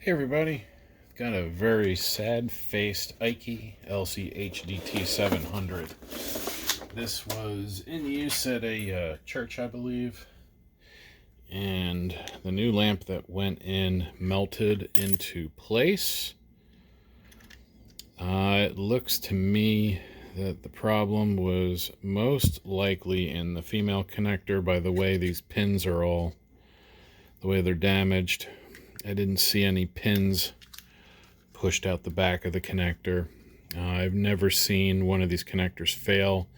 Hey everybody, got a very sad-faced Eiki LC-HDT700. This was in use at a church, I believe, and the new lamp that went in melted into place. It looks to me that the problem was most likely in the female connector by the way these pins are all, the way they're damaged. I didn't see any pins pushed out the back of the connector. I've never seen one of these connectors fail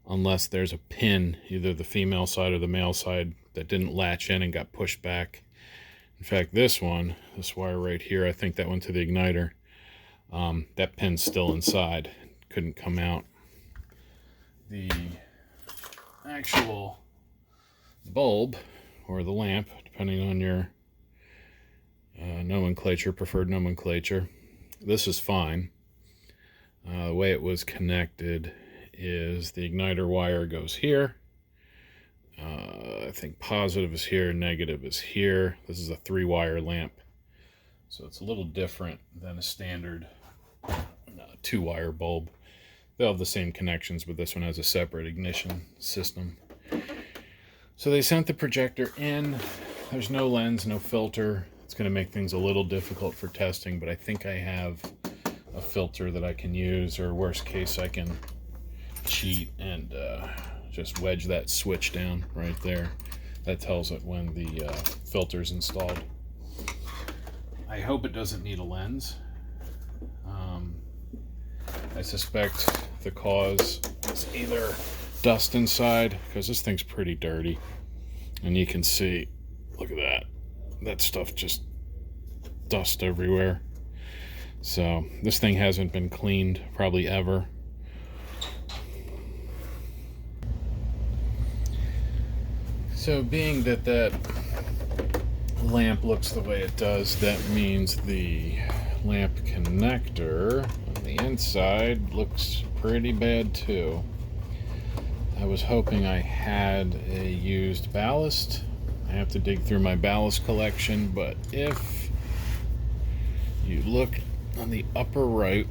unless there's a pin, either the female side or the male side, that didn't latch in and got pushed back. In fact, this wire right here, I think that went to the igniter. That pin's still inside, couldn't come out. The actual bulb, or the lamp, depending on your preferred nomenclature, this is fine. The way it was connected is the igniter wire goes here. I think positive is here, negative is here. This is a 3-wire lamp, so it's a little different than a standard 2-wire bulb. They all have the same connections, but this one has a separate ignition system. So they sent the projector in. There's no lens, no filter. It's going to make things a little difficult for testing, but I think I have a filter that I can use, or worst case I can cheat and just wedge that switch down right there. That tells it when the filter's installed. I hope it doesn't need a lens. I suspect the cause is either dust inside, because this thing's pretty dirty, and you can see, look at that stuff, just dust everywhere. So this thing hasn't been cleaned probably ever. So being that lamp looks the way it does, that means the lamp connector on the inside looks pretty bad too. I was hoping I had a used ballast. I have to dig through my ballast collection, but if you look on the upper right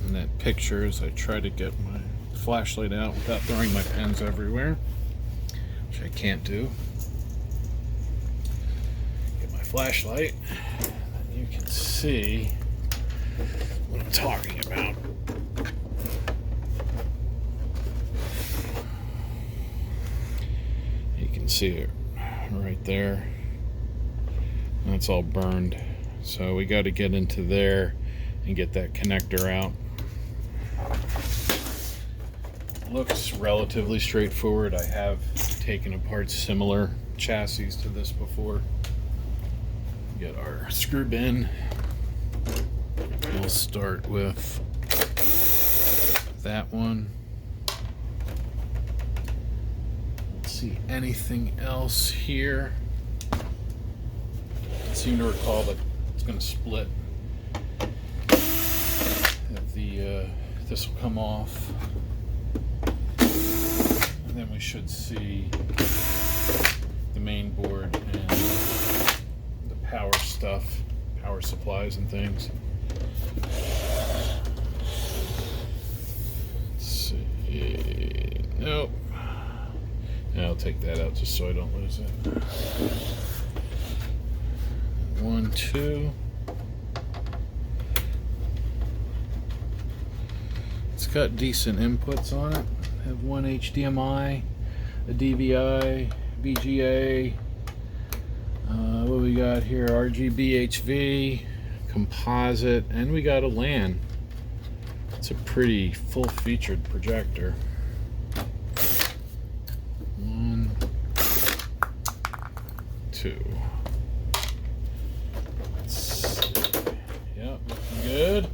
in that picture, as I try to get my flashlight out without throwing my pens everywhere, which I can't do. Get my flashlight, and you can see what I'm talking about. You can see it right there. That's all burned, so we got to get into there and get that connector out. Looks relatively straightforward. I have taken apart similar chassis to this before. Get our screw bin. We'll start with that one. See anything else here? I seem to recall that it's going to split. This will come off, and then we should see the main board and the power stuff, power supplies and things. Let's see. Nope. I'll take that out just so I don't lose it. 1, 2. It's got decent inputs on it. I have one HDMI, a DVI, VGA. What we got here? RGB HV, composite, and we got a LAN. It's a pretty full-featured projector. 1, 2. Let's see. Yep, looking good.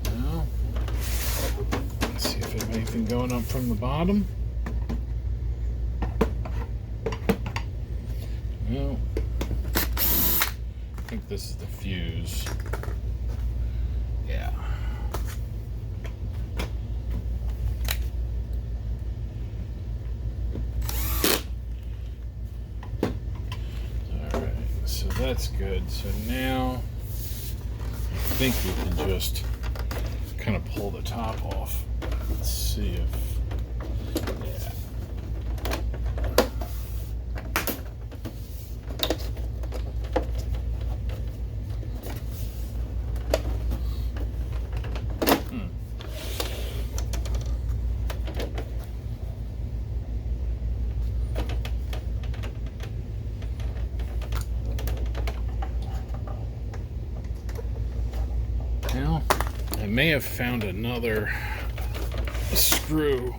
Now, let's see if there's anything going up from the bottom. No. I think this is the fuse. Yeah. that's good. So now I think we can just kind of pull the top off. Let's see if, yeah. Well, I may have found another screw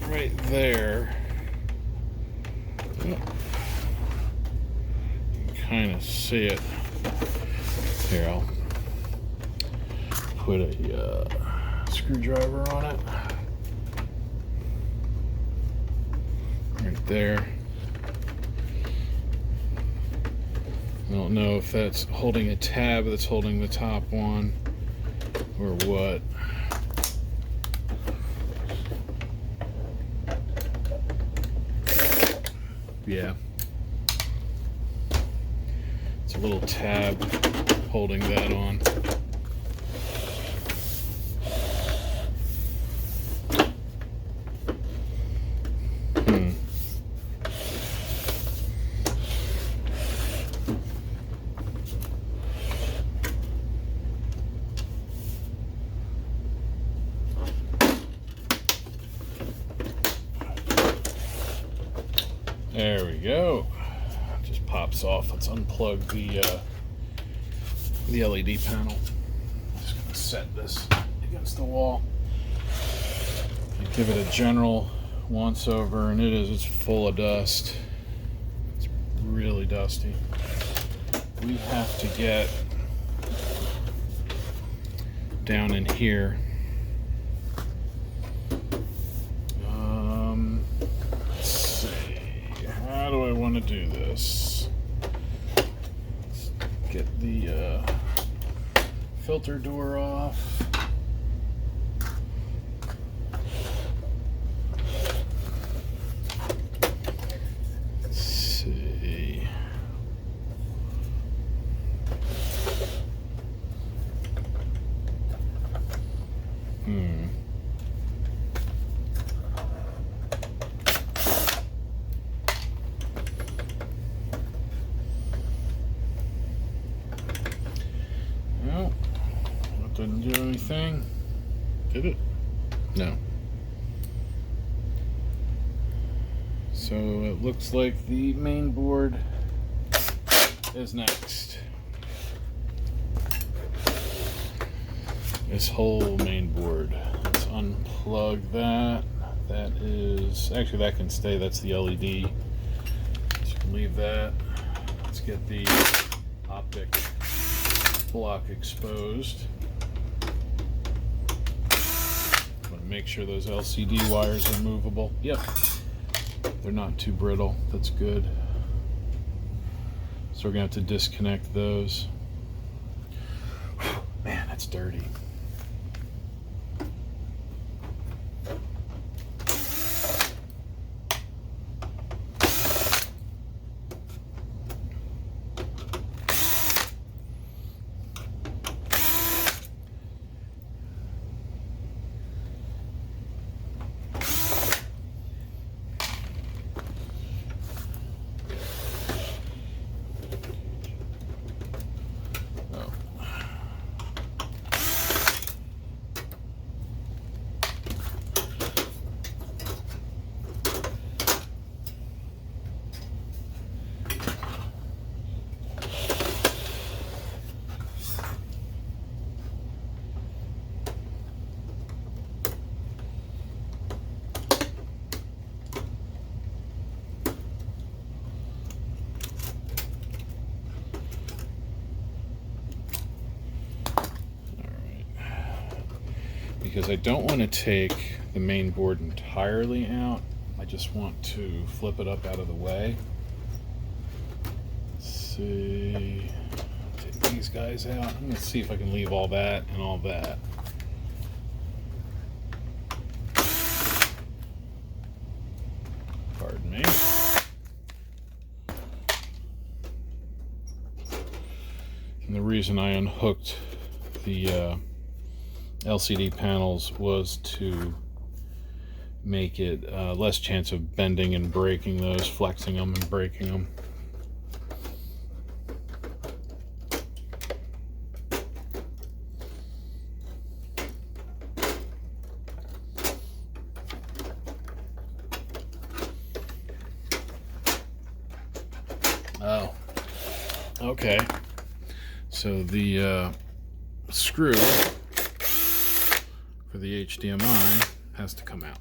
right there. You can kind of see it. Here, I'll put a screwdriver on it. Right there. I don't know if that's holding a tab that's holding the top one or what. Yeah. It's a little tab holding that on. There we go. Just pops off. Let's unplug the LED panel. I'm just gonna set this against the wall. Give it a general once over, and it's full of dust. It's really dusty. We have to get down in here. How do I want to do this? Let's get the filter door off. Let's see. Well, that didn't do anything. Did it? No. So it looks like the main board is next. This whole main board. Let's unplug that. That is, actually that can stay, that's the LED. So you can leave that. Let's get the optic block exposed. Want to make sure those LCD wires are movable. Yep, they're not too brittle. That's good. So we're gonna have to disconnect those. Man, that's dirty. Because I don't want to take the main board entirely out. I just want to flip it up out of the way. Let's see. Take these guys out. I'm going to see if I can leave all that and all that. Pardon me. reason I unhooked the LCD panels was to make it less chance of bending and breaking those, flexing them and breaking them. Oh, okay. So the screw for the HDMI has to come out.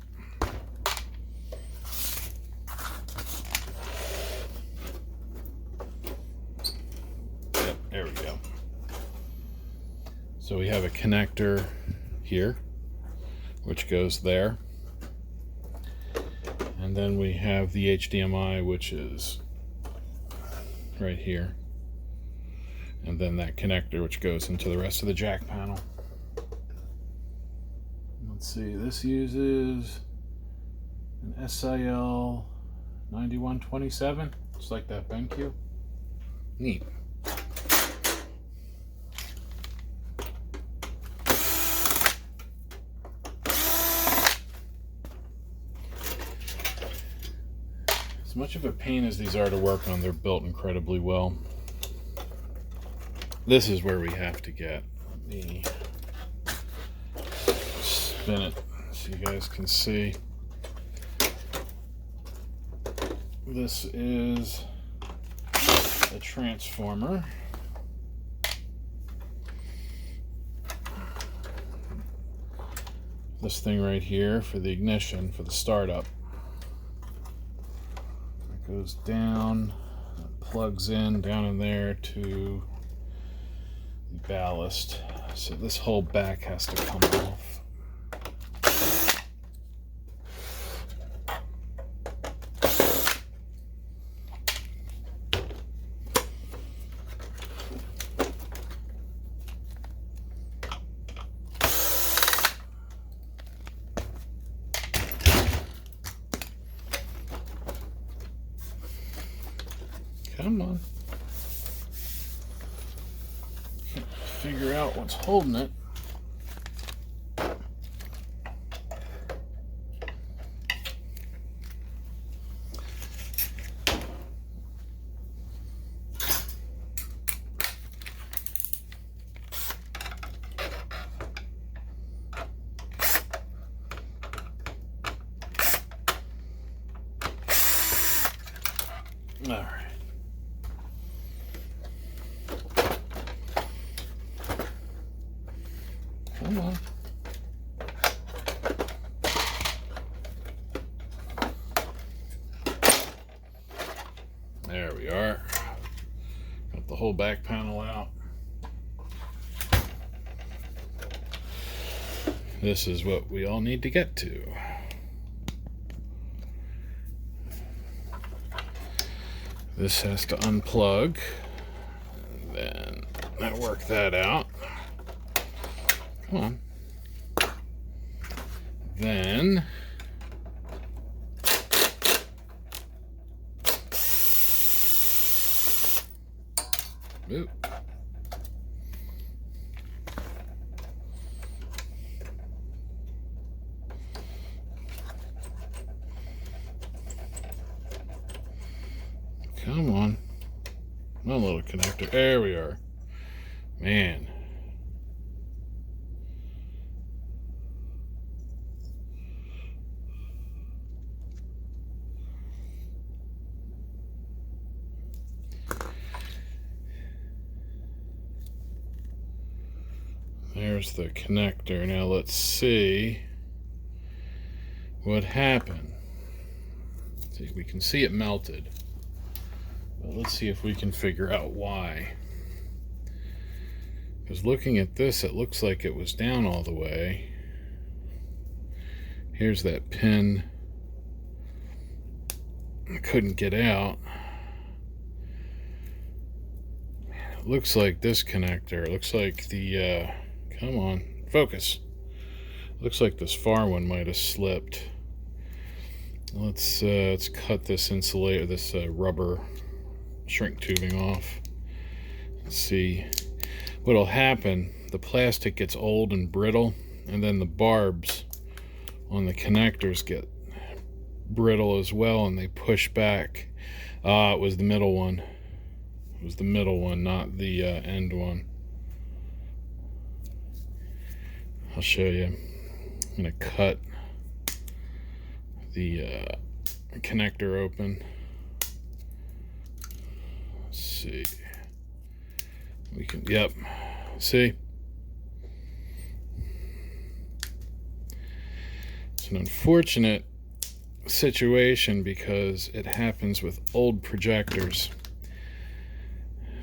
Yep, there we go. So we have a connector here, which goes there. And then we have the HDMI, which is right here. And then that connector, which goes into the rest of the jack panel. Let's see, this uses an SIL 9127, just like that BenQ. Neat. As much of a pain as these are to work on, they're built incredibly well. This is where we have to get the spin it so you guys can see. This is a transformer. This thing right here for the ignition, for the startup. It goes down, plugs in down in there to the ballast. So this whole back has to come off. Come on. Can't figure out what's holding it. All right. Come on. There we are. Got the whole back panel out. This is what we all need to get to. This has to unplug. And then I work that out. Come on. Then oop. Come on. One little connector. There we are. Man. There's the connector. Now let's see what happened. See, we can see it melted. But let's see if we can figure out why. Because looking at this, it looks like it was down all the way. Here's that pin. I couldn't get out. It looks like this connector. It looks like the come on, focus. Looks like this far one might have slipped. Let's cut this insulator, this rubber shrink tubing off. Let's see. what'll happen, the plastic gets old and brittle, and then the barbs on the connectors get brittle as well, and they push back. It was the middle one. It was the middle one, not the end one. I'll show you. I'm going to cut the connector open. Let's see. We can, yep. See? It's an unfortunate situation because it happens with old projectors.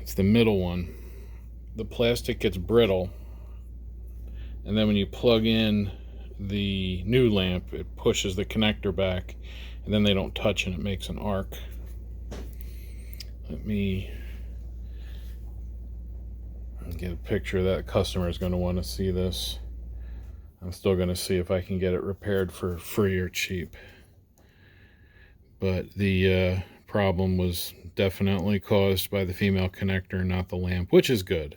It's the middle one. The plastic gets brittle, and then when you plug in the new lamp, it pushes the connector back, and then they don't touch and it makes an arc. Let me get a picture of that. The customer is going to want to see this. I'm still going to see if I can get it repaired for free or cheap. But the problem was definitely caused by the female connector, not the lamp, which is good.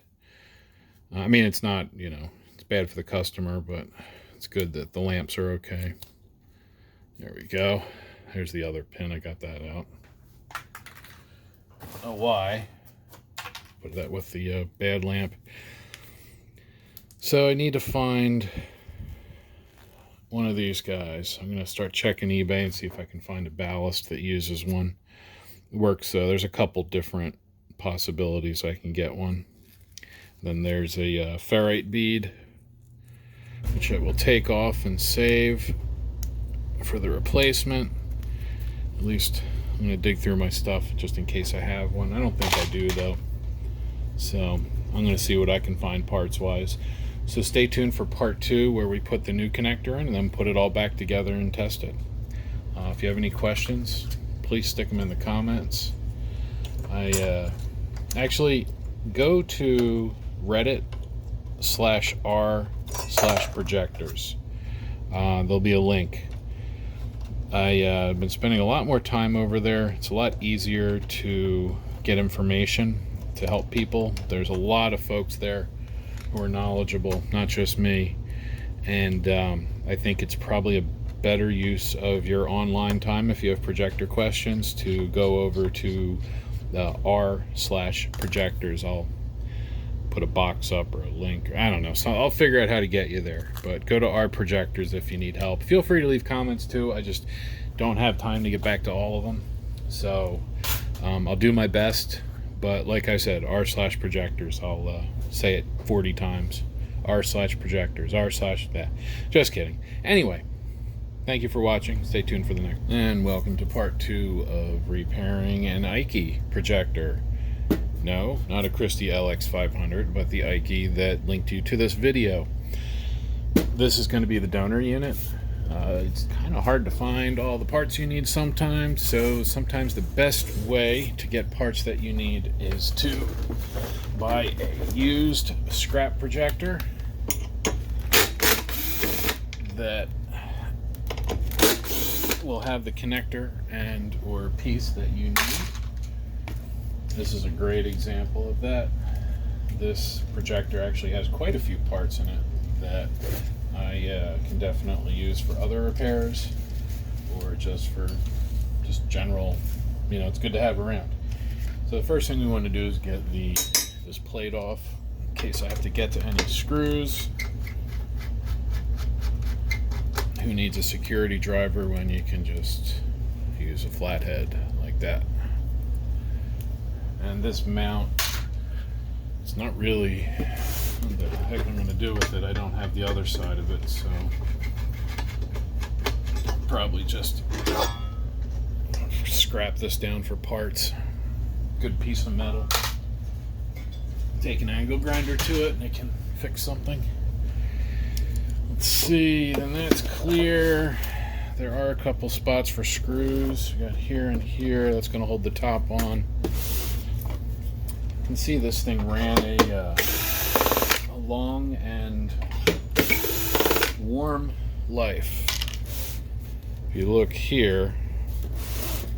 I mean, it's not, you know, it's bad for the customer, but it's good that the lamps are okay. There we go. Here's the other pin. I got that out. I don't know why. Put that with the bad lamp. So I need to find one of these guys. I'm going to start checking eBay and see if I can find a ballast that uses one. It works. There's a couple different possibilities I can get one. Then there's a ferrite bead, which I will take off and save for the replacement. At least I'm going to dig through my stuff just in case I have one. I don't think I do, though. So I'm going to see what I can find parts-wise. So stay tuned for part 2, where we put the new connector in and then put it all back together and test it. If you have any questions, please stick them in the comments. I actually go to Reddit/r/projectors. There'll be a link. I've been spending a lot more time over there. It's a lot easier to get information to help people. There's a lot of folks there who are knowledgeable, not just me. And I think it's probably a better use of your online time if you have projector questions to go over to the r/projectors. I'll put a box up or a link. I don't know. So I'll figure out how to get you there. But go to our projectors if you need help. Feel free to leave comments too. I just don't have time to get back to all of them. So I'll do my best. But like I said, r/projectors. I'll say it 40 times. r/projectors. r/that. Just kidding. Anyway, thank you for watching. Stay tuned for the next. And welcome to part 2 of repairing an Eiki projector. No, not a Christie LX500, but the Eiki that linked you to this video. This is going to be the donor unit. It's kind of hard to find all the parts you need sometimes, so sometimes the best way to get parts that you need is to buy a used scrap projector that will have the connector and or piece that you need. This is a great example of that. This projector actually has quite a few parts in it that I can definitely use for other repairs or just for general, you know, it's good to have around. So the first thing we want to do is get this plate off in case I have to get to any screws. Who needs a security driver when you can just use a flathead like that? And this mount, it's not really what the heck I'm going to do with it. I don't have the other side of it, so probably just scrap this down for parts. Good piece of metal. Take an angle grinder to it and it can fix something. Let's see, then that's clear. There are a couple spots for screws. We got here and here. That's going to hold the top on. You can see this thing ran a long and warm life. If you look here,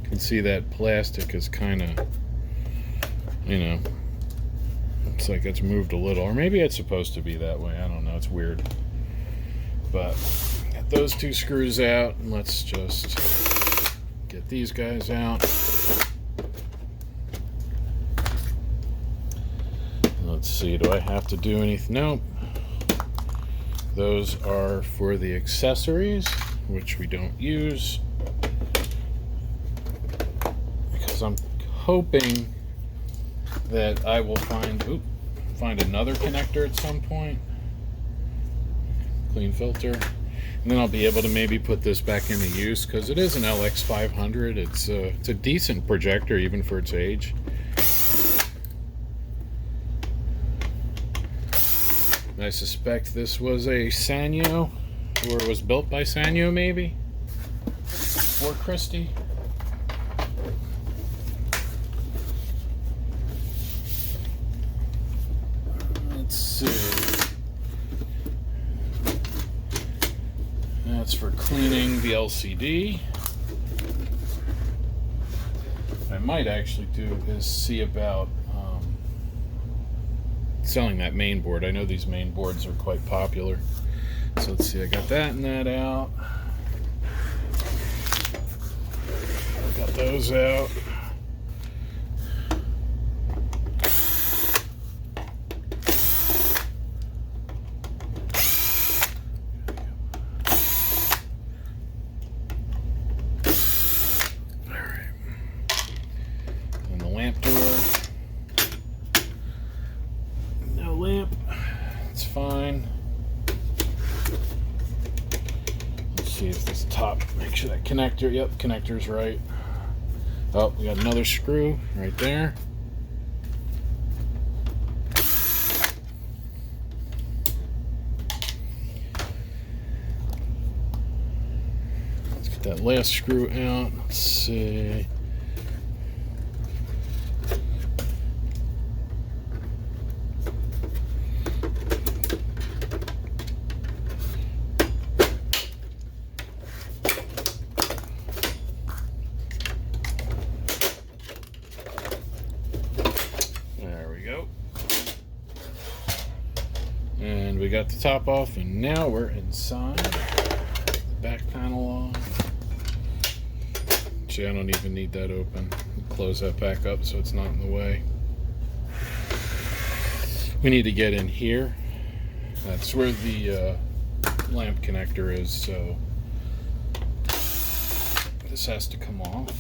you can see that plastic is kind of, you know, Looks like it's moved a little, or maybe it's supposed to be that way. I don't know. It's weird. But got those two screws out, and let's just get these guys out. Let's see, do I have to do anything? Nope. Those are for the accessories, which we don't use, because I'm hoping that I will find another connector at some point. Clean filter. And then I'll be able to maybe put this back into use, because it is an LX-500. It's a decent projector even for its age. I suspect this was a Sanyo, or it was built by Sanyo maybe, or Christie. Let's see. That's for cleaning the LCD. What I might actually do is see about selling that main board. I know these main boards are quite popular. So let's see, I got that and that out. Got those out. Alright. And the lamp door. Lamp, it's fine. Let's see if this top, make sure that connector, yep, connector's right. Oh, we got another screw right there. Let's get that last screw out. Let's see. And we got the top off, and now we're inside. The back panel off. Actually, I don't even need that open. Close that back up so it's not in the way. We need to get in here. That's where the lamp connector is, so this has to come off.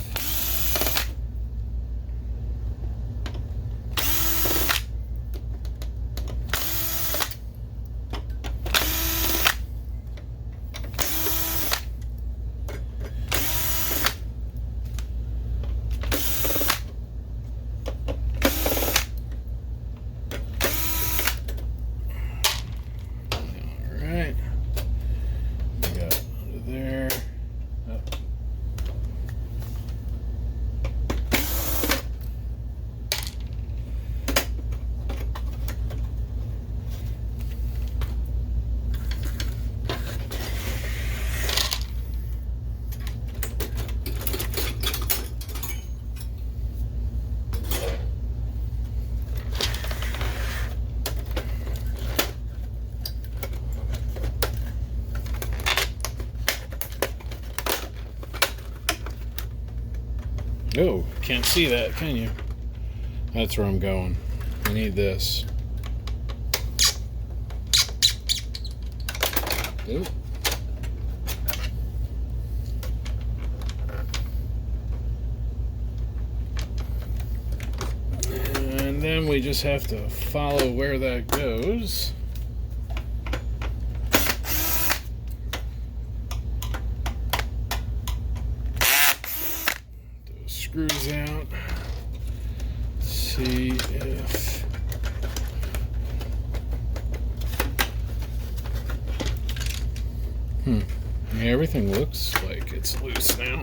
Oh, can't see that, can you? That's where I'm going. I need this. Ooh. And then we just have to follow where that goes. Screws out. Let's see if yeah, everything looks like it's loose now.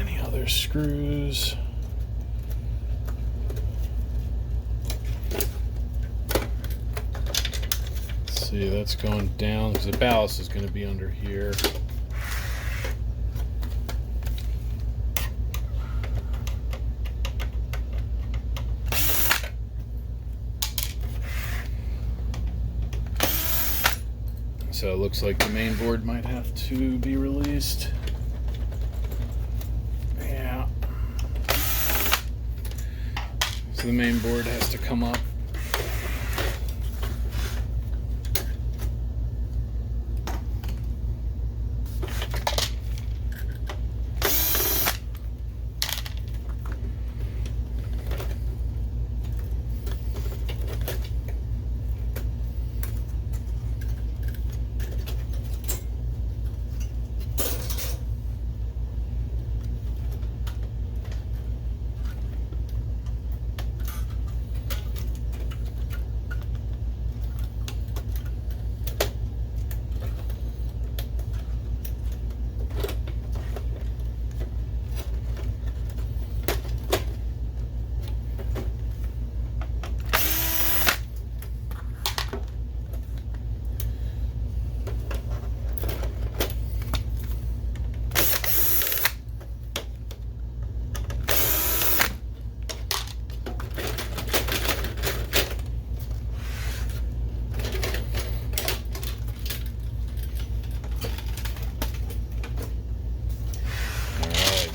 any other screws. Let's see, that's going down because the ballast is going to be under here. So it looks like the main board might have to be released. Yeah. So the main board has to come up.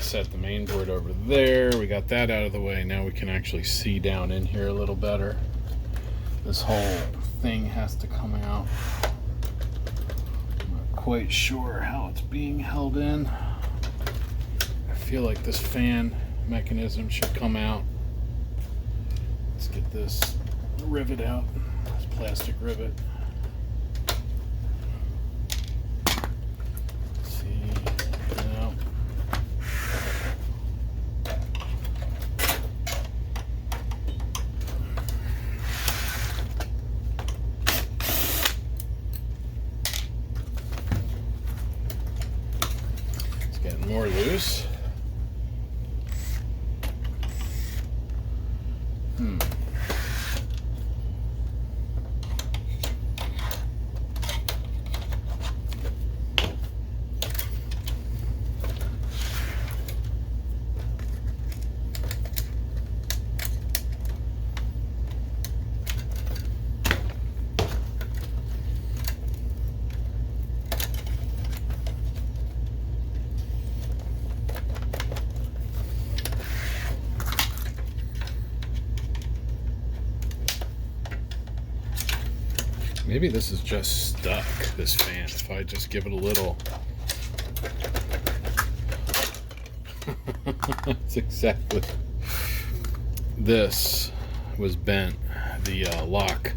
Set the main board over there. We got that out of the way. Now we can actually see down in here a little better. This whole thing has to come out. I'm not quite sure how it's being held in. I feel like this fan mechanism should come out. Let's get this rivet out. This plastic rivet. More loose. Maybe this is just stuck, this fan, if I just give it a little. That's exactly. This was bent. The lock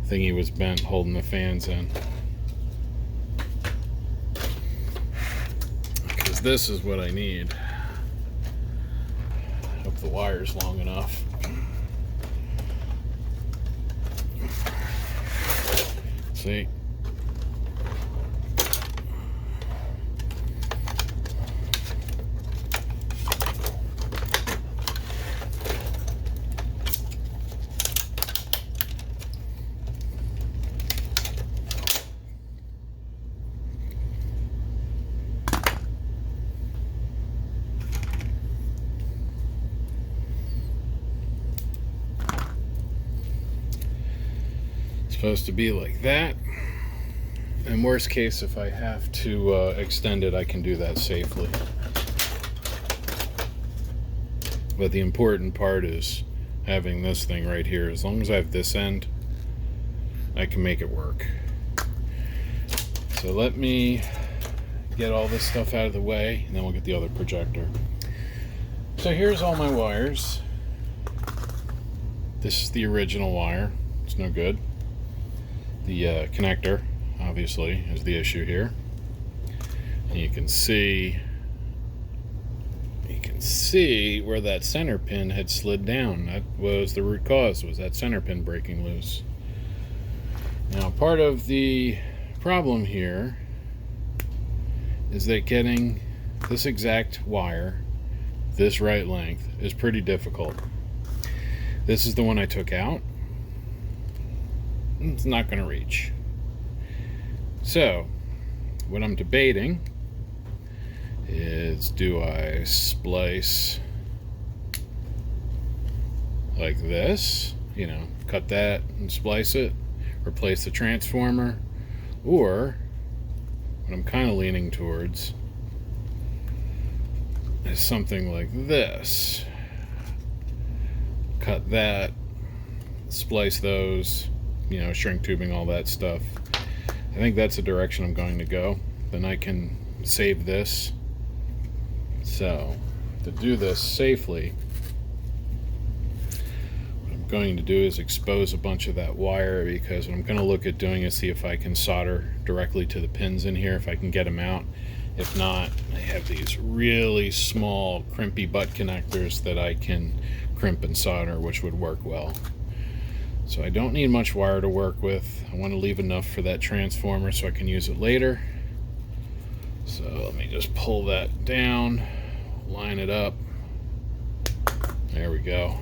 thingy was bent, holding the fans in. Because this is what I need. Hope the wire's long enough. See? Supposed to be like that, and worst case, if I have to extend it, I can do that safely. But the important part is having this thing right here. As long as I have this end, I can make it work. So let me get all this stuff out of the way, and then we'll get the other projector. So here's all my wires. This is the original wire. It's no good. The connector, obviously, is the issue here. And you can see where that center pin had slid down. That was the root cause, was that center pin breaking loose. Now, part of the problem here is that getting this exact wire, this right length, is pretty difficult. This is the one I took out. It's not going to reach. So, what I'm debating is, do I splice like this, you know, cut that and splice it, replace the transformer, or what I'm kind of leaning towards is something like this. Cut that, splice those, you know, shrink tubing, all that stuff. I think that's the direction I'm going to go. Then I can save this. So, to do this safely, what I'm going to do is expose a bunch of that wire, because what I'm going to look at doing is see if I can solder directly to the pins in here, if I can get them out. If not, I have these really small crimpy butt connectors that I can crimp and solder, which would work well. So I don't need much wire to work with. I want to leave enough for that transformer so I can use it later. So let me just pull that down, line it up. There we go.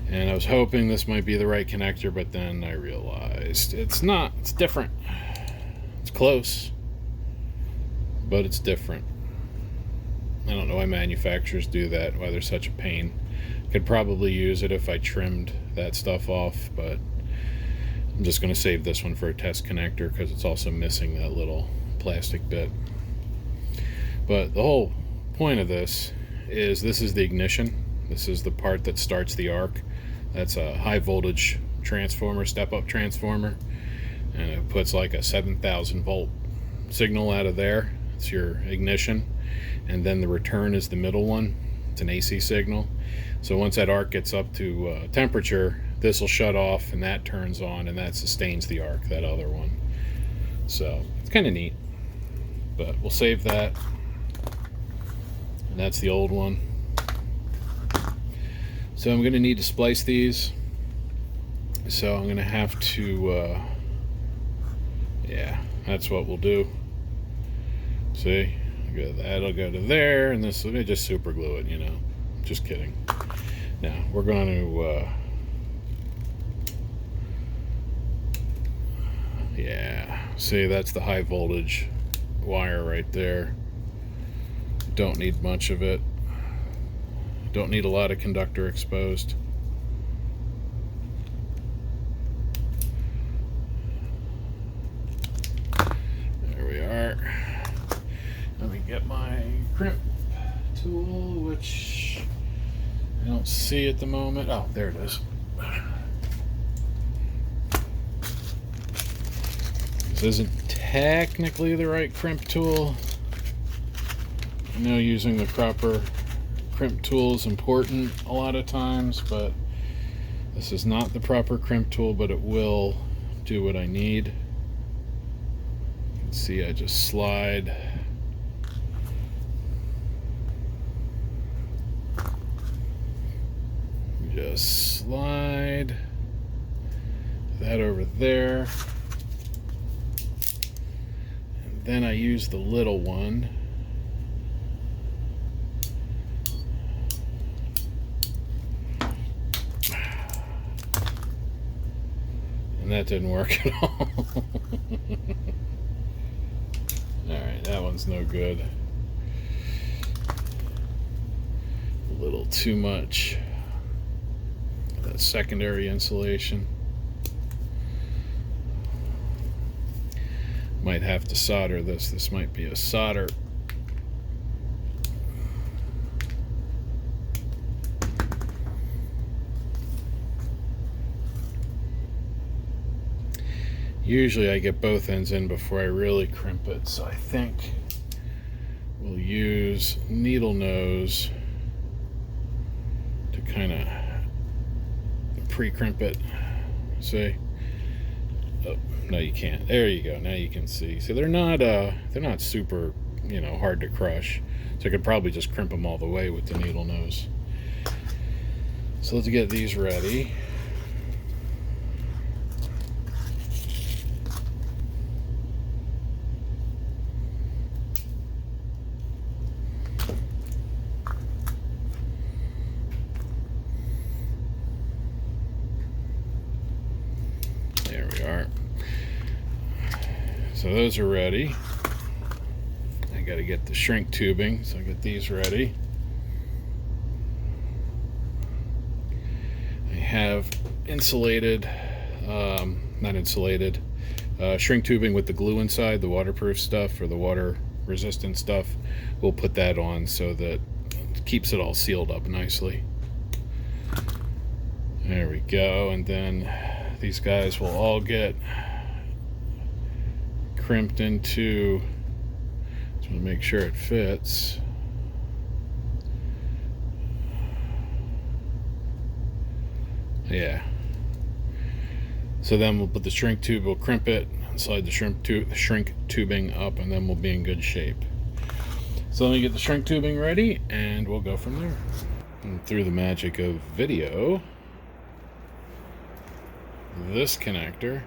And I was hoping this might be the right connector, but then I realized it's not. It's different. It's close, but it's different. I don't know why manufacturers do that, why they're such a pain. Could probably use it if I trimmed that stuff off, but I'm just going to save this one for a test connector because it's also missing that little plastic bit. But the whole point of this is the ignition. This is the part that starts the arc. That's a high voltage transformer, step-up transformer, and it puts like a 7,000 volt signal out of there. It's your ignition, and then the return is the middle one. It's an AC signal. So once that arc gets up to temperature, this will shut off and that turns on, and that sustains the arc, that other one. So it's kind of neat, but we'll save that. And that's the old one. So I'm going to need to splice these. So I'm going to have to, yeah, that's what we'll do. See, that'll go to there, and this will just super glue it, you know. Just kidding. Now we're going to, yeah, see, that's the high voltage wire right there. Don't need much of it. Don't need a lot of conductor exposed. There we are. Let me get my crimp tool, which I don't see at the moment. Oh, there it is. This isn't technically the right crimp tool. I know using the proper crimp tool is important a lot of times, but this is not the proper crimp tool, but it will do what I need. You can see I just slide. Just slide that over there. And then I use the little one. And that didn't work at all. Alright, that one's no good. A little too much. That secondary insulation. Might have to solder this. This might be a solder. Usually I get both ends in before I really crimp it, so I think we'll use needle nose to kind of pre-crimp it. See? Oh, no, you can't. There you go. Now you can see. So they're not super, you know, hard to crush. So I could probably just crimp them all the way with the needle nose. So let's get these ready. So those are ready. I got to get the shrink tubing, so I get these ready. I have insulated, not insulated, shrink tubing with the glue inside, the waterproof stuff or the water resistant stuff. We'll put that on so that it keeps it all sealed up nicely. There we go. And then these guys will all get crimped into, just want to make sure it fits. Yeah. So then we'll put the shrink tube, we'll crimp it, slide the shrink tubing up, and then we'll be in good shape. So let me get the shrink tubing ready, and we'll go from there. And through the magic of video, this connector,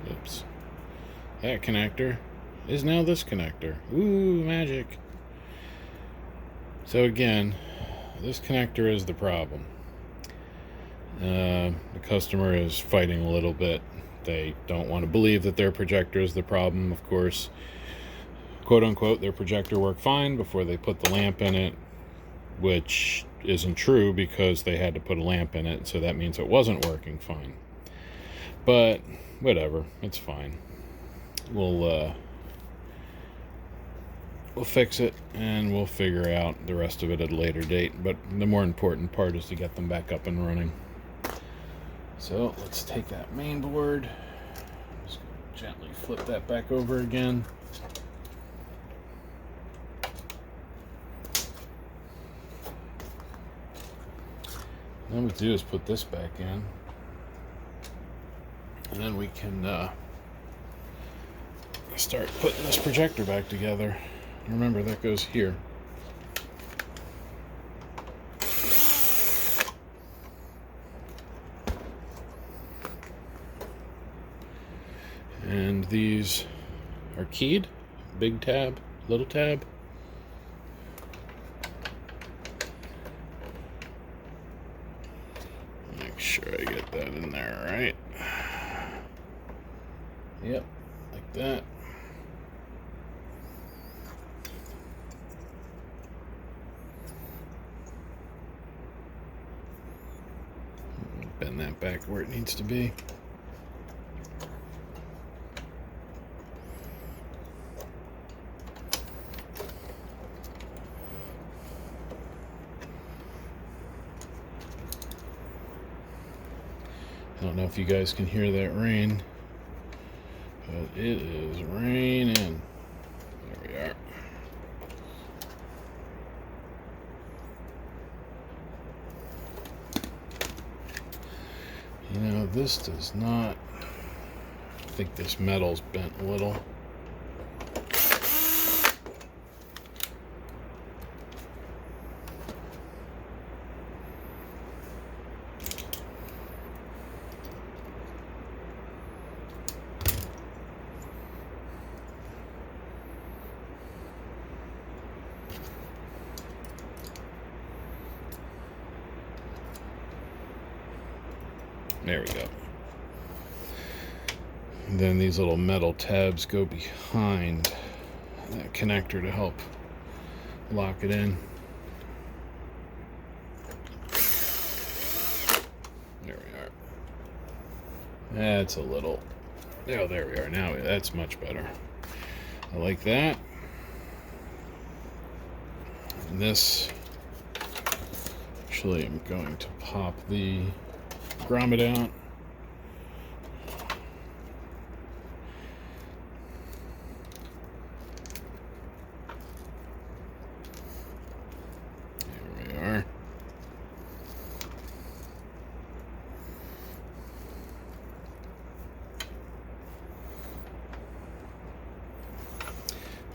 oops, that connector is now this connector. Ooh, magic. So again, this connector is the problem. The customer is fighting a little bit. They don't want to believe that their projector is the problem. Of course, quote unquote, their projector worked fine before they put the lamp in it, which isn't true because they had to put a lamp in it, so that means it wasn't working fine. But whatever, it's fine. We'll fix it, and we'll figure out the rest of it at a later date. But the more important part is to get them back up and running. So let's take that main board, just gently flip that back over again. All we do is put this back in, and then we can start putting this projector back together. Remember, that goes here. And these are keyed, big tab, little tab. Make sure I get that in there right. Yep, like that. Bend that back where it needs to be. I don't know if you guys can hear that rain, but it is raining. There we are. You know, this does not, I think this metal's bent a little. There we go. And then these little metal tabs go behind that connector to help lock it in. There we are. That's a little, oh, there we are. Now that's much better. I like that. And this, actually, I'm going to pop the grommet out. There we are.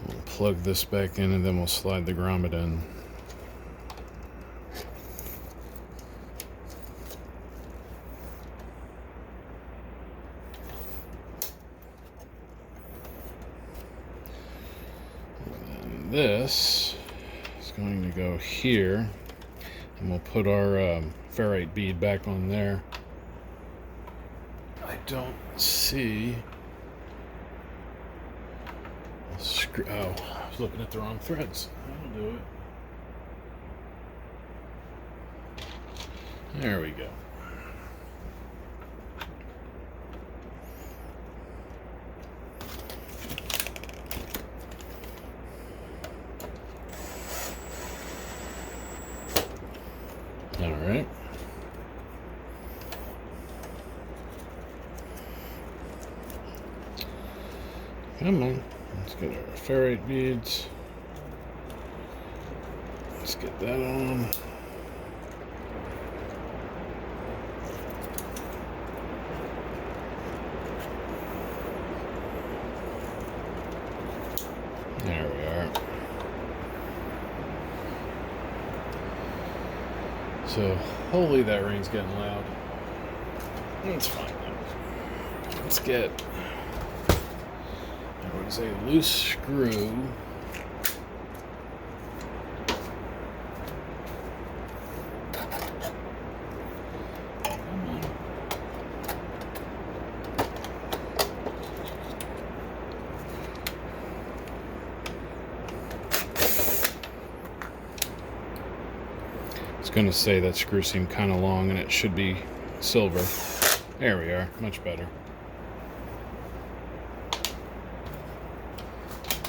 We'll plug this back in, and then we'll slide the grommet in. This is going to go here, and we'll put our ferrite bead back on there. I don't see Screw. Oh, I was looking at the wrong threads. That'll do it. There we go. All right. Come on. Let's get our ferrite beads. Let's get that on. There we are. So, holy, that rain's getting loud. It's fine though. Let's get, I would say, a loose screw. Going to say that screw seemed kind of long and it should be silver. There we are, much better.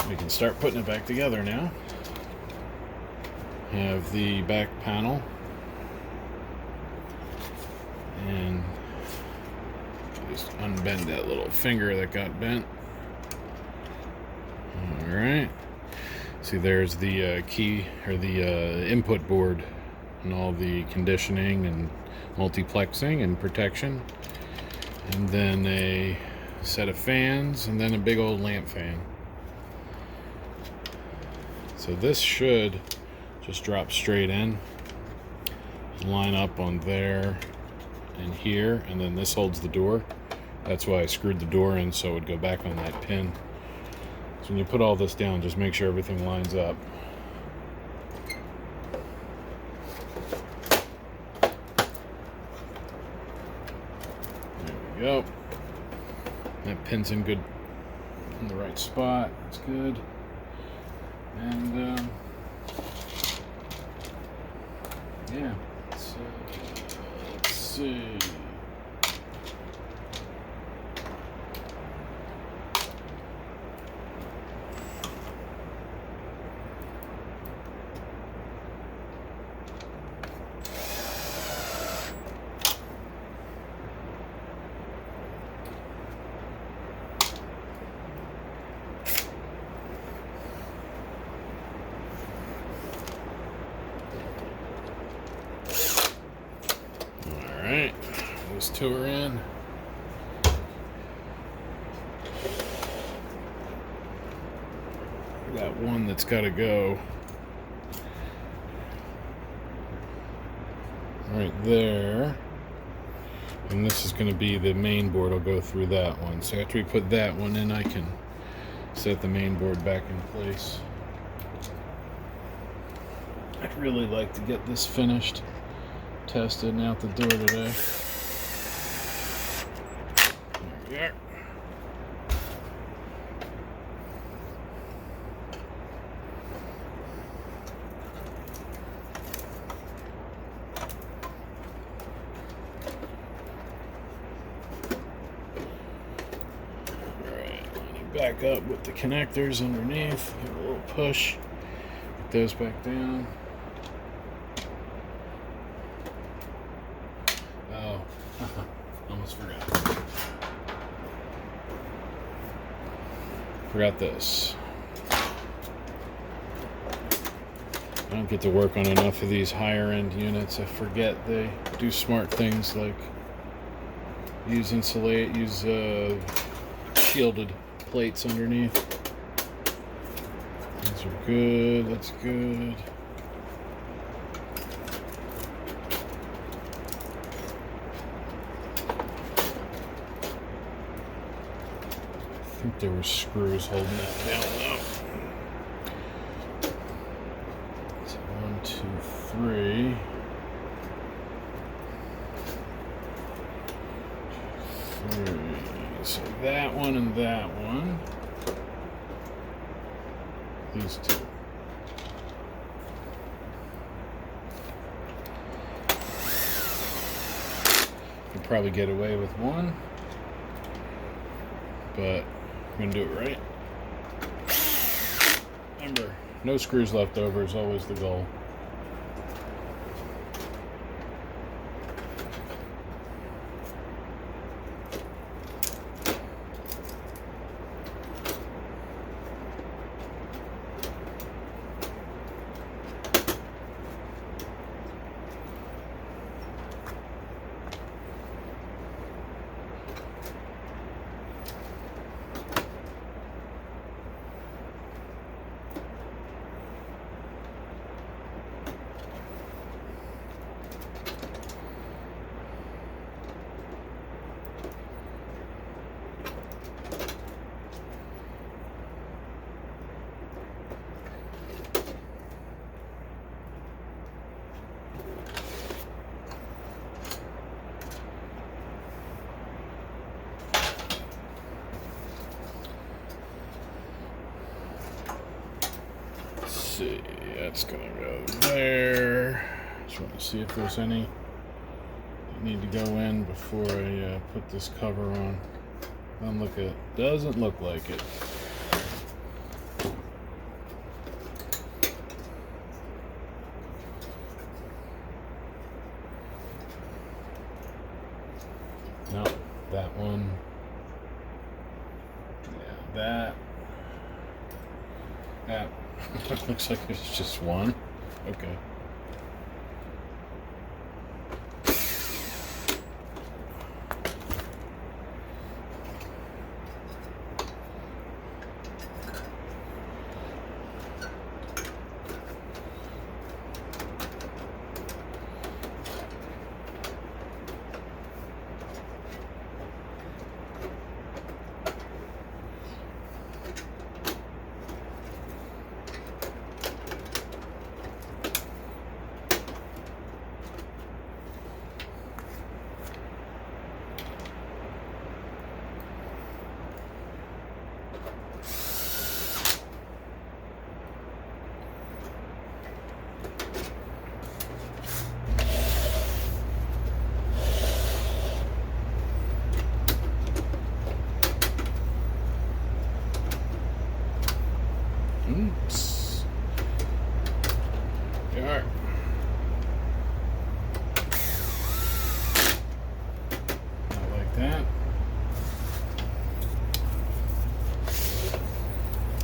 We can start putting it back together now. Have the back panel and just unbend that little finger that got bent. All right. See, there's the key or the input board. And all the conditioning and multiplexing and protection, and then a set of fans, and then a big old lamp fan. So this should just drop straight in, line up on there and here, and then this holds the door. That's why I screwed the door in, so it would go back on that pin. So when you put all this down, just make sure everything lines up. Go. That pin's in good, in the right spot. That's good. And yeah. So, let's see. Alright, those two are in. We got one that's got to go right there. And this is going to be the main board. I'll go through that one. So after we put that one in, I can set the main board back in place. I'd really like to get this finished, tested, and out the door today. There we are. Back up with the connectors underneath, give it a little push, get those back down. Oh, almost forgot. Forgot this. I don't get to work on enough of these higher end units. I forget they do smart things like use shielded plates underneath. These are good. That's good. I think there were screws holding that down though. So 1, 2, 3. 3. So that one and that one. these two. Could probably get away with one, but I'm gonna do it right. Remember, no screws left over is always the goal. See, that's gonna go there. Just want to see if there's any that need to go in before I put this cover on. Doesn't look like it. No, that one. Yeah, that. Looks like it's just one. Okay. Oops. There. Not like that.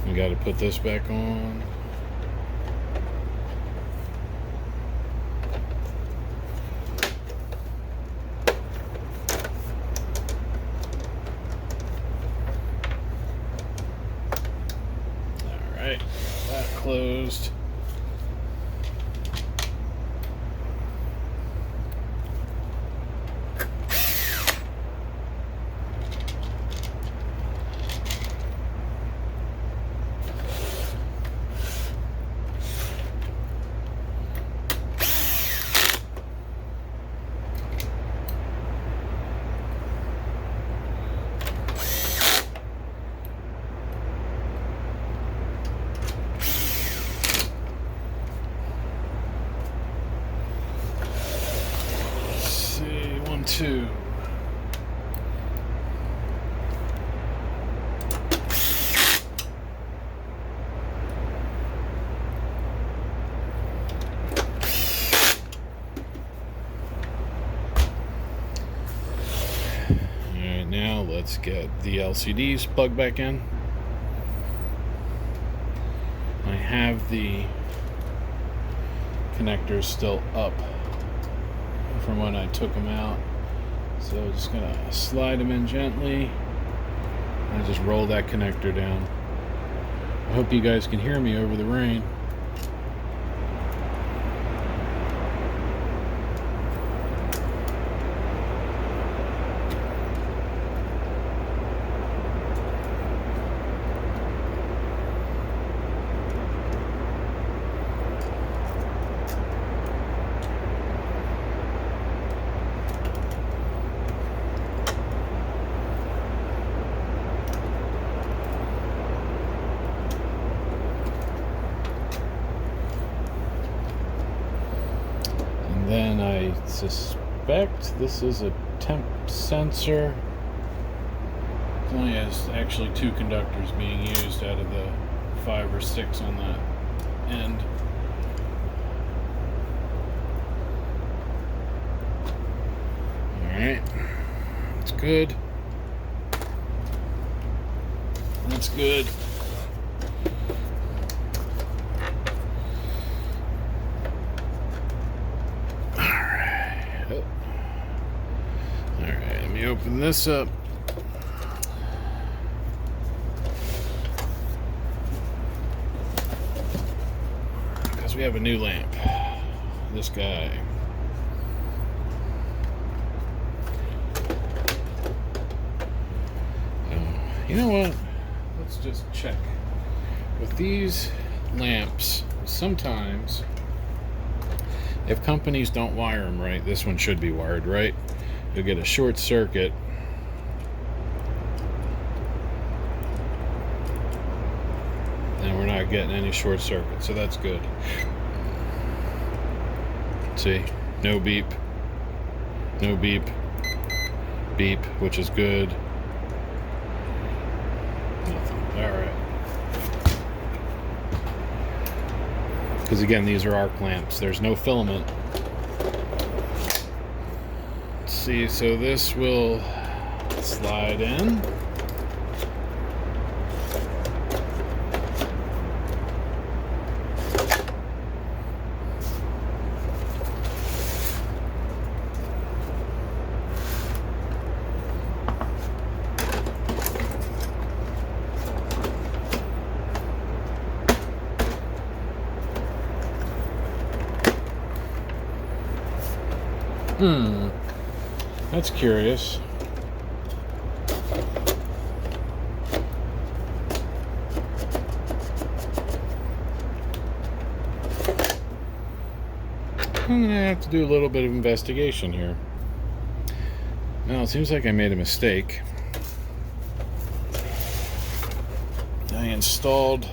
We got to put this back on. That closed. Two. Alright, now let's get the LCDs plugged back in. I have the connectors still up from when I took them out. So just gonna slide them in gently and just roll that connector down. I hope you guys can hear me over the rain. then I suspect this is a temp sensor. It only has actually 2 conductors being used out of the 5 or 6 on that end. Alright, that's good. That's good. Alright. Oh. Alright, let me open this up. Because we have a new lamp. This guy. You know what? Let's just check. With these lamps, sometimes, if companies don't wire them right, this one should be wired right, you'll get a short circuit. And we're not getting any short circuit, so that's good. See? No beep. No beep. Beep, which is good. Alright. Because again, these are arc lamps. There's no filament. Let's see, so this will slide in. That's curious. I'm gonna have to do a little bit of investigation here. Well, it seems like I made a mistake. I installed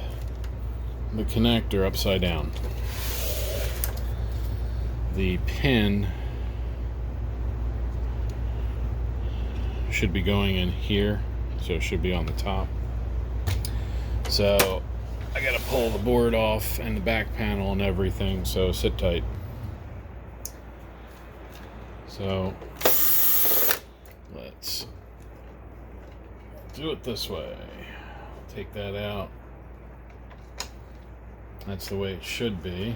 the connector upside down. The pin should be going in here, so it should be on the top. So I gotta pull the board off and the back panel and everything, so sit tight. So let's do it this way. Take that out. That's the way it should be.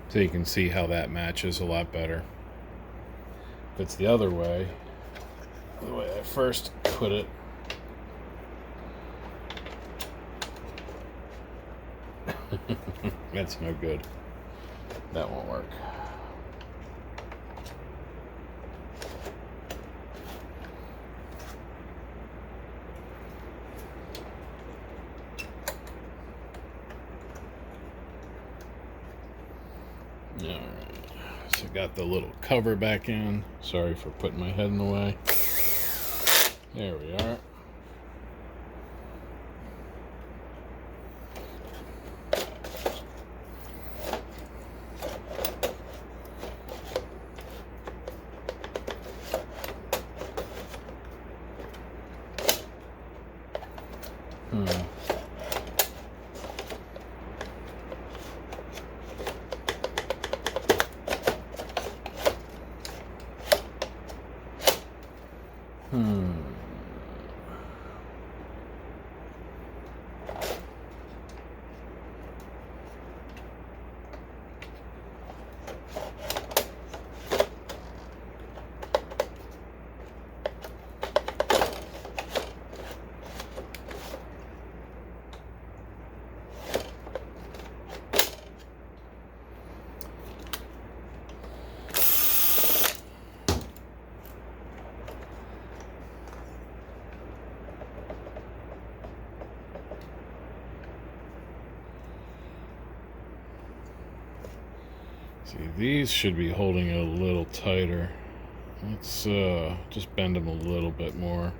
So you can see how that matches a lot better. If it's the other way, the way I first put it, that's no good. That won't work. Alright, so got the little cover back in. Sorry for putting my head in the way. There we are. See, these should be holding it a little tighter. Let's just bend them a little bit more.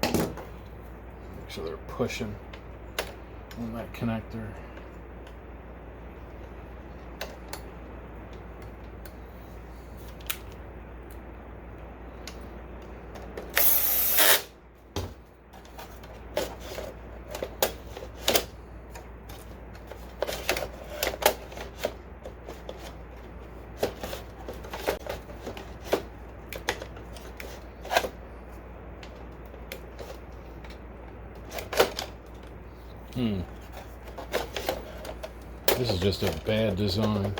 Make sure they're pushing on that connector. This is just a bad design.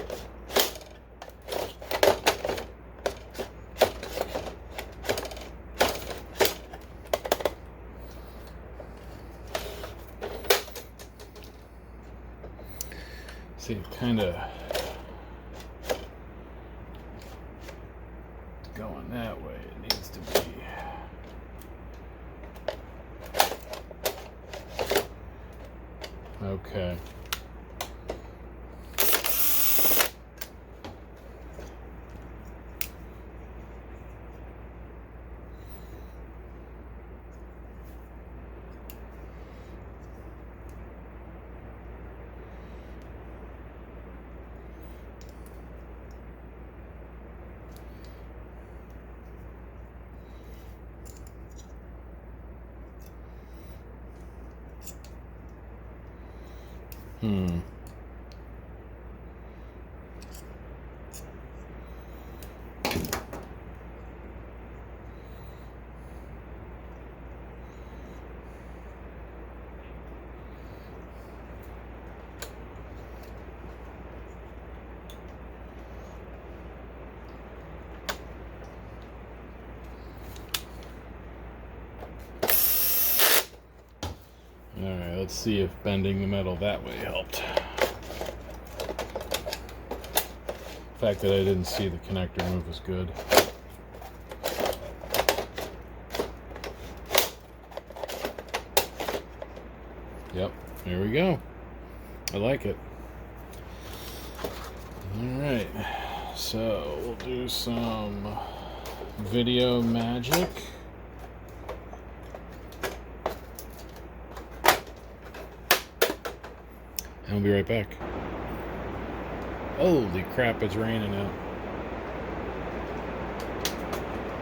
See, it kind of going that way. It needs to be. Okay. Alright, let's see if bending the metal that way helped. The fact that I didn't see the connector move was good. Yep, there we go. I like it. Alright, so we'll do some video magic. I'll be right back. Holy crap, it's raining out.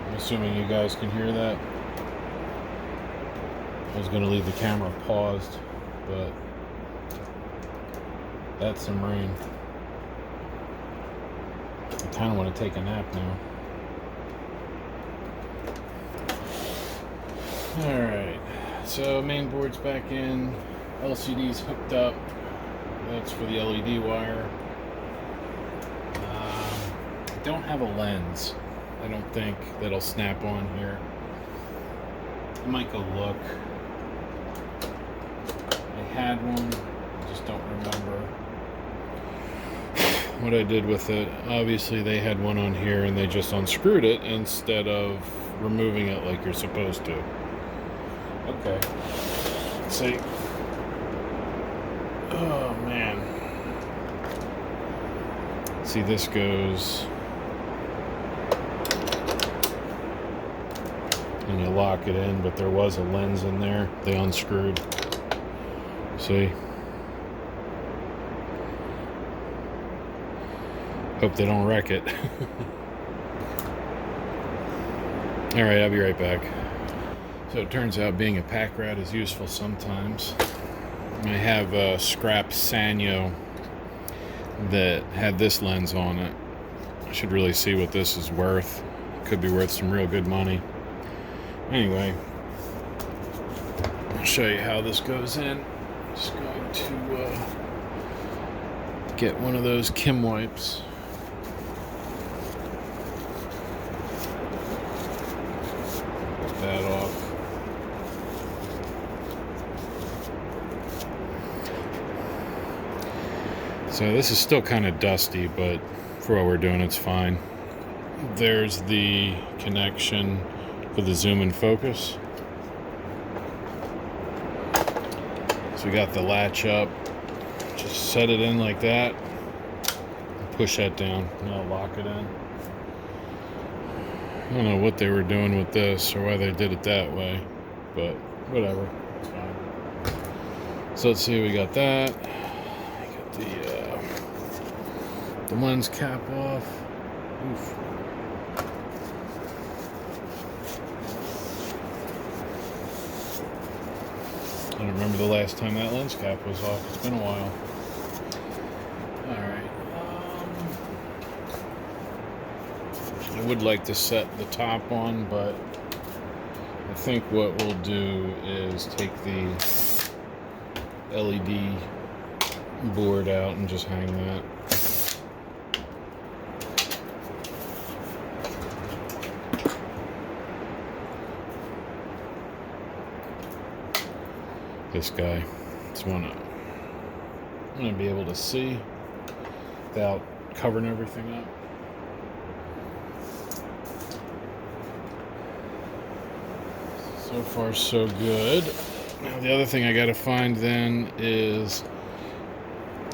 I'm assuming you guys can hear that. I was going to leave the camera paused, but that's some rain. I kind of want to take a nap now. Alright, so main board's back in. LCD's hooked up. That's for the LED wire. I don't have a lens. I don't think that'll snap on here. I might go look. I had one. I just don't remember what I did with it. Obviously they had one on here and they just unscrewed it instead of removing it like you're supposed to. Okay. Let's see. Oh man. See, this goes and you lock it in, but there was a lens in there. They unscrewed. See? Hope they don't wreck it. Alright, I'll be right back. So it turns out being a pack rat is useful sometimes. I have a scrap Sanyo that had this lens on it. I should really see what this is worth. It could be worth some real good money. Anyway, I'll show you how this goes in. Just going to get one of those Kim wipes. Get that off. So this is still kind of dusty, but for what we're doing, it's fine. There's the connection for the zoom and focus. So we got the latch up, just Just set it in like that. Push that down, and I'll lock it in. I don't know what they were doing with this or why they did it that way, but whatever, it's fine. So let's see, we got that. Got the lens cap off. Oof. I don't remember the last time that lens cap was off. It's been a while. Alright. I would like to set the top on, but I think what we'll do is take the LED board out and just hang that. This guy, just want to be able to see without covering everything up. So far, so good. Now, the other thing I got to find then is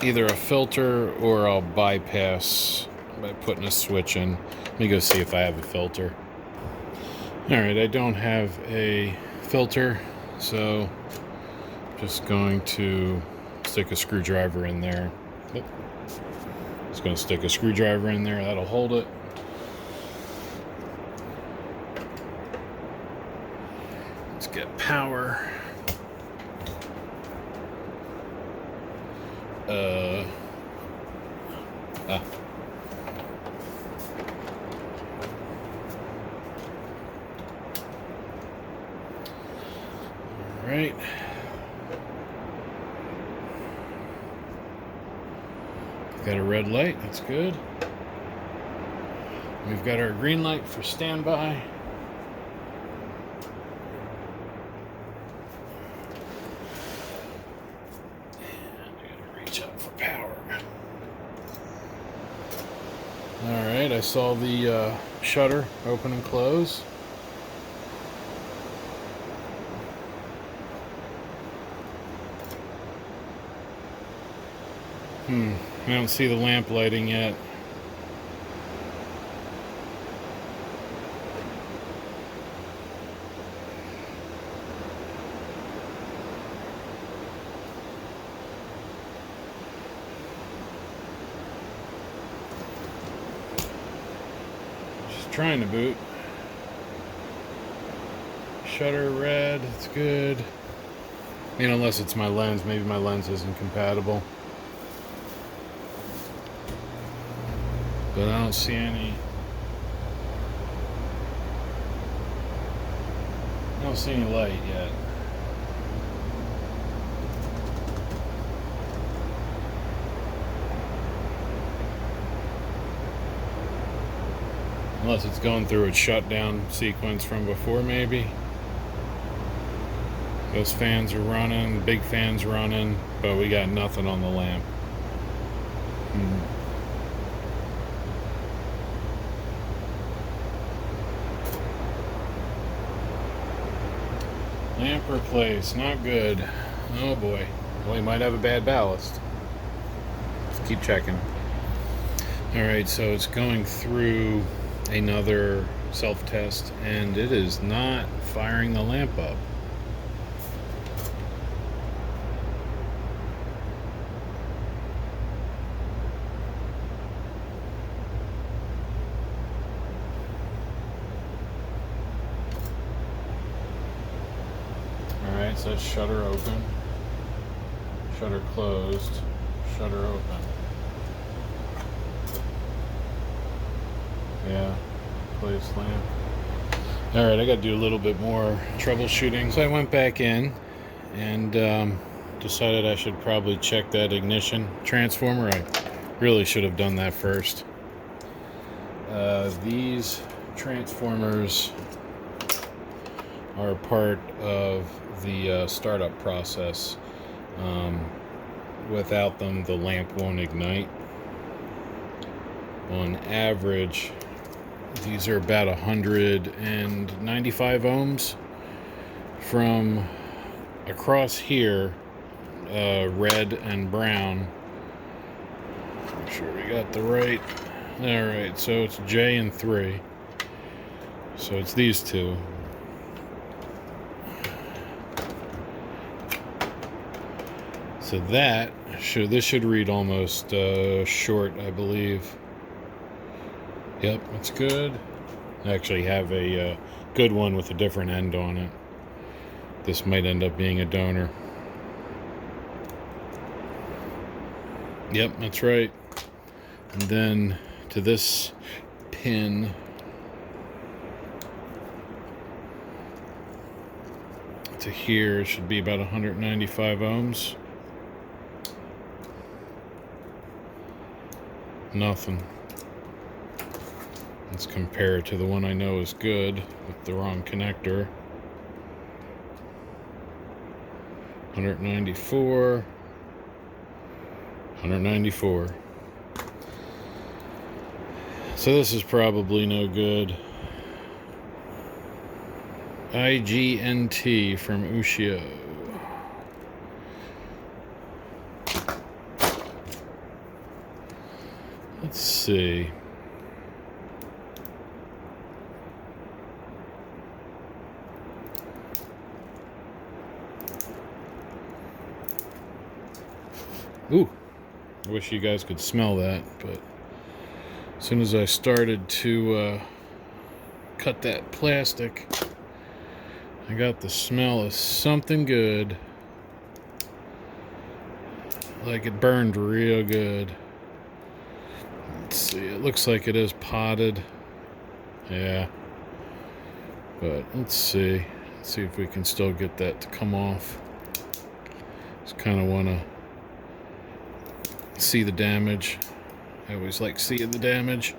either a filter or I'll bypass by putting a switch in. Let me go see if I have a filter. Alright, I don't have a filter, so just going to stick a screwdriver in there. Just going to stick a screwdriver in there, that'll hold it. Let's get power. All right. Got a red light, that's good. We've got our green light for standby. And I gotta reach up for power. Alright, I saw the shutter open and close. I don't see the lamp lighting yet. Just trying to boot. Shutter red, it's good. I mean, unless it's my lens, maybe my lens isn't compatible. But I don't see any. I don't see any light yet. Unless it's going through its shutdown sequence from before, maybe. Those fans are running, big fans running, but we got nothing on the lamp. Lamp replaced, not good. Oh boy. Well, he might have a bad ballast. Just keep checking. Alright, so it's going through another self-test, and it is not firing the lamp up. Alright, so that's shutter open, shutter closed, shutter open. Yeah, place lamp. Alright, I got to do a little bit more troubleshooting. So I went back in and decided I should probably check that ignition transformer. I really should have done that first. These transformers are part of the startup process. Without them, the lamp won't ignite. On average, these are about 195 ohms. From across here, red and brown, sure we got the right. Alright, so it's J and 3. So it's these two. So this should read almost short, I believe. Yep, it's good. I actually have a good one with a different end on it. This might end up being a donor. Yep, that's right. And then to this pin, to here, should be about 195 ohms. Nothing. Let's compare it to the one I know is good with the wrong connector. 194. 194. So this is probably no good. IGNT from Ushio. Let's see. Ooh, I wish you guys could smell that, but as soon as I started to cut that plastic, I got the smell of something good. Like it burned real good. Let's see, it looks like it is potted. Yeah. But let's see. Let's see if we can still get that to come off. Just kind of want to see the damage. I always like seeing the damage.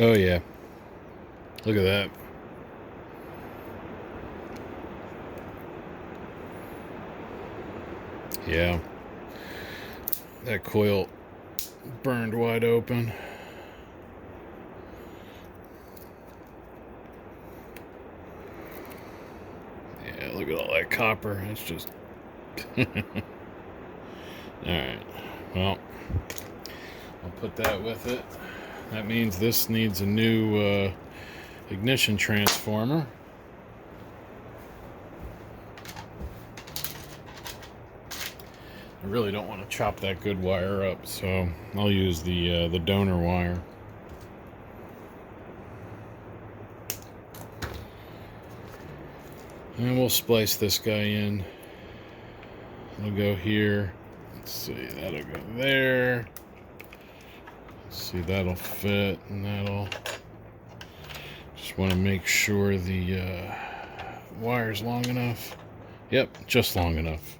Oh yeah. Look at that. Yeah. That coil burned wide open. Yeah, look at all that copper. It's just... Alright. Well, I'll put that with it. That means this needs a new ignition transformer. I really don't want to chop that good wire up, so I'll use the donor wire. And we'll splice this guy in. We'll go here. Let's see, that'll go there. Let's see, that'll fit, and that'll... Just want to make sure the wire's long enough. Yep, just long enough.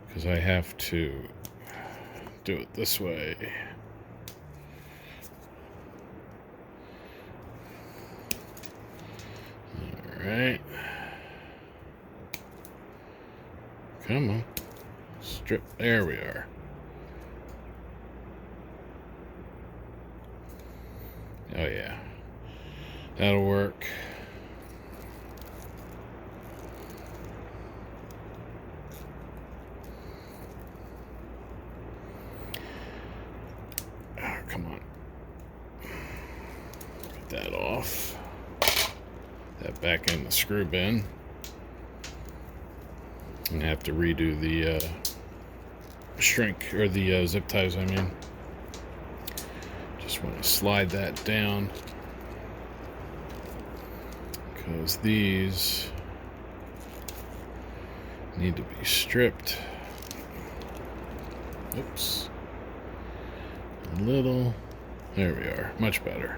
Because I have to do it this way. Alright. Come on. Strip. There we are. Oh yeah. That'll work. Oh, come on. Get that off. That back in the screw bin. I'm gonna have to redo the shrink, or the zip ties, I mean. Just want to slide that down, because these need to be stripped. Oops. A little. There we are. Much better.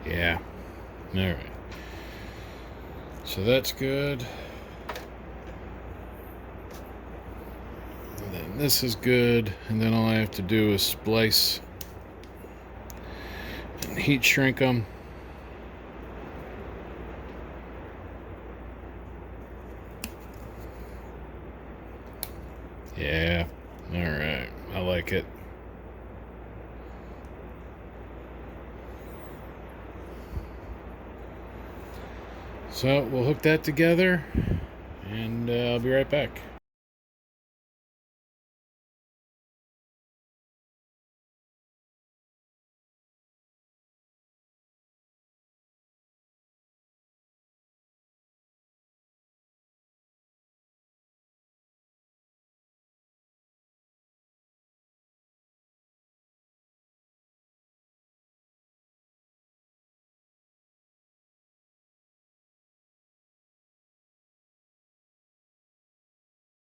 Yeah. Alright. So that's good. And then this is good. And then all I have to do is splice and heat shrink them. Yeah, alright, I like it. So we'll hook that together, and I'll be right back.